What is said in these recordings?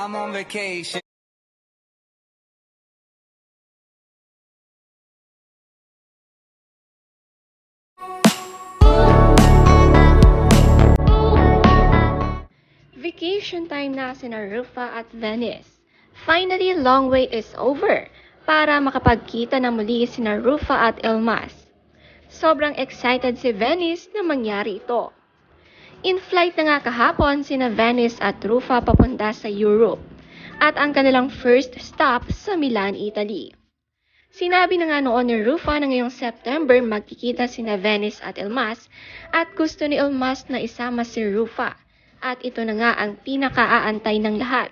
I'm on vacation. Vacation time na sina Rufa at Venice. Finally, long wait is over para makapagkita na muli sina Rufa at Elmas. Sobrang excited si Venice na mangyari ito. In-flight na nga kahapon sina Venice at Rufa papunta sa Europe at ang kanilang first stop sa Milan, Italy. Sinabi na nga noon ni Rufa na ngayong September magkikita sina Venice at Elmas at gusto ni Elmas na isama si Rufa at ito na nga ang pinakaaantay ng lahat.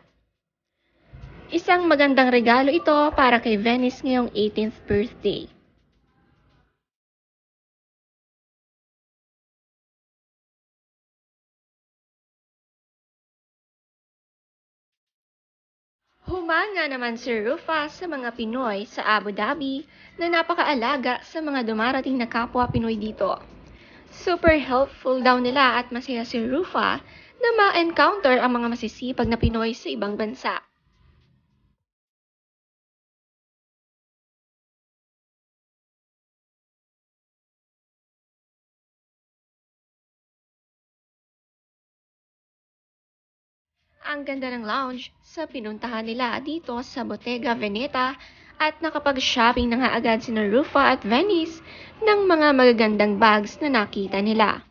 Isang magandang regalo ito para kay Venice ngayong 18th birthday. Humanga naman si Rufa sa mga Pinoy sa Abu Dhabi na napakaalaga sa mga dumarating na kapwa Pinoy dito. Super helpful daw nila at masaya si Rufa na ma-encounter ang mga masisipag na Pinoy sa ibang bansa. Ang ganda ng lounge sa pinuntahan nila dito sa Bottega Veneta at nakapag-shopping na nga agad sina Rufa at Venice ng mga magagandang bags na nakita nila.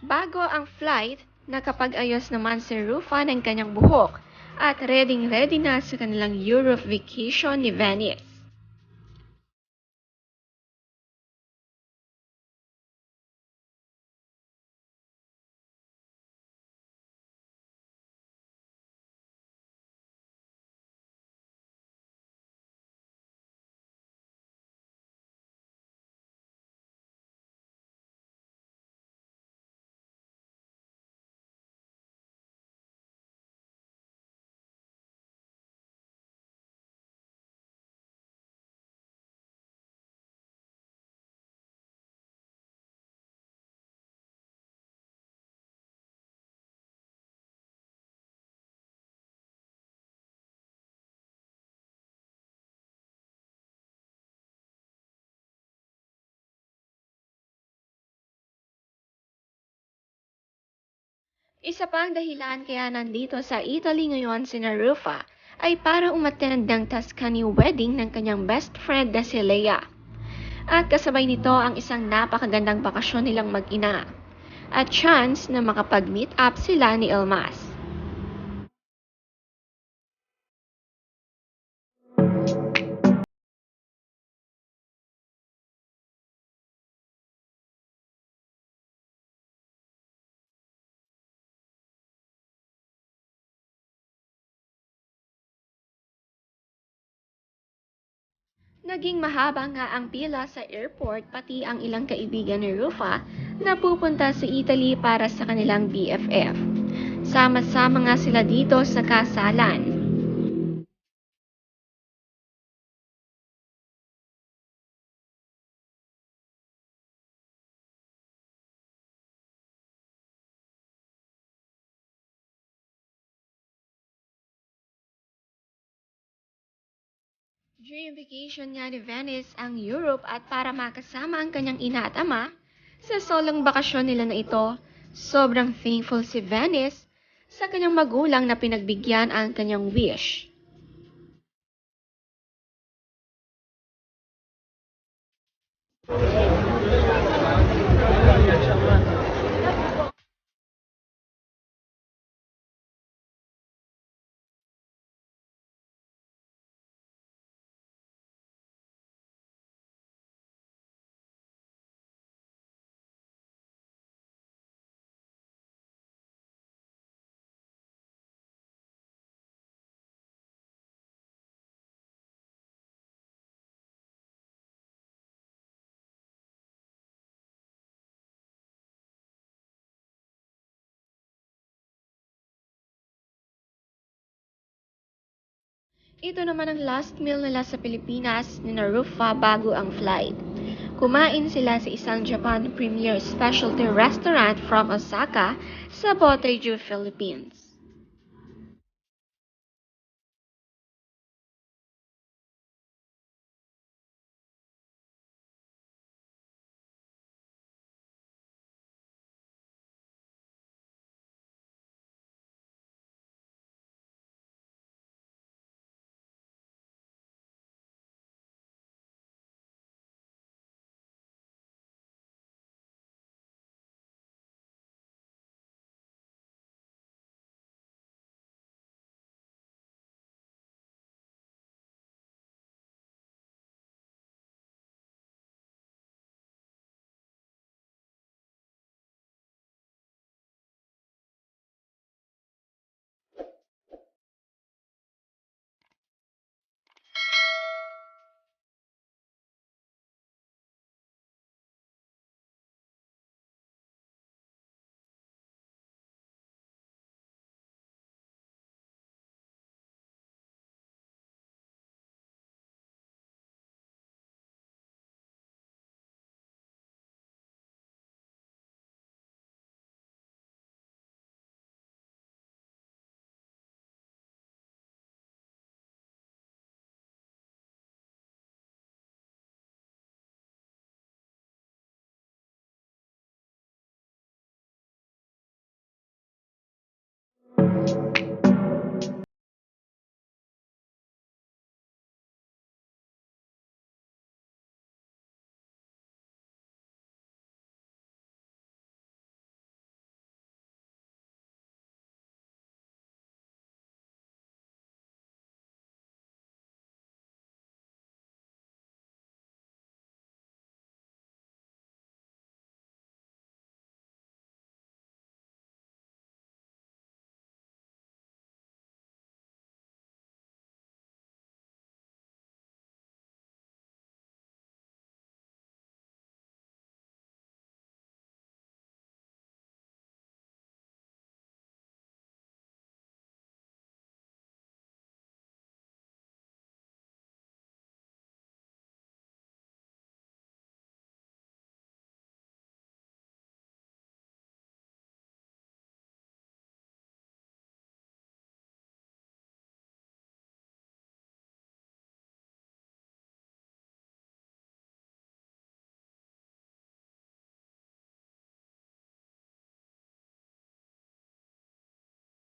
Bago ang flight, nakapag-ayos naman si Rufa ng kanyang buhok at ready na sa kanilang Europe vacation ni Venice. Isa pang dahilan kaya nandito sa Italy ngayon sina Rufa ay para umattend ng Tuscany wedding ng kanyang best friend na si Leia. At kasabay nito ang isang napakagandang bakasyon nilang mag-ina at chance na makapag-meet up sila ni Elmas. Naging mahaba nga ang pila sa airport pati ang ilang kaibigan ni Rufa na pupunta sa Italy para sa kanilang BFF. Sama-sama nga sila dito sa kasalan. Dream vacation nga ni Venice ang Europe at para makasama ang kanyang ina at ama sa solong bakasyon nila na ito, sobrang thankful si Venice sa kanyang magulang na pinagbigyan ang kanyang wish. Ito naman ang last meal nila sa Pilipinas ni Rufa bago ang flight. Kumain sila sa isang Japan Premier Specialty Restaurant from Osaka sa Boteju, Philippines.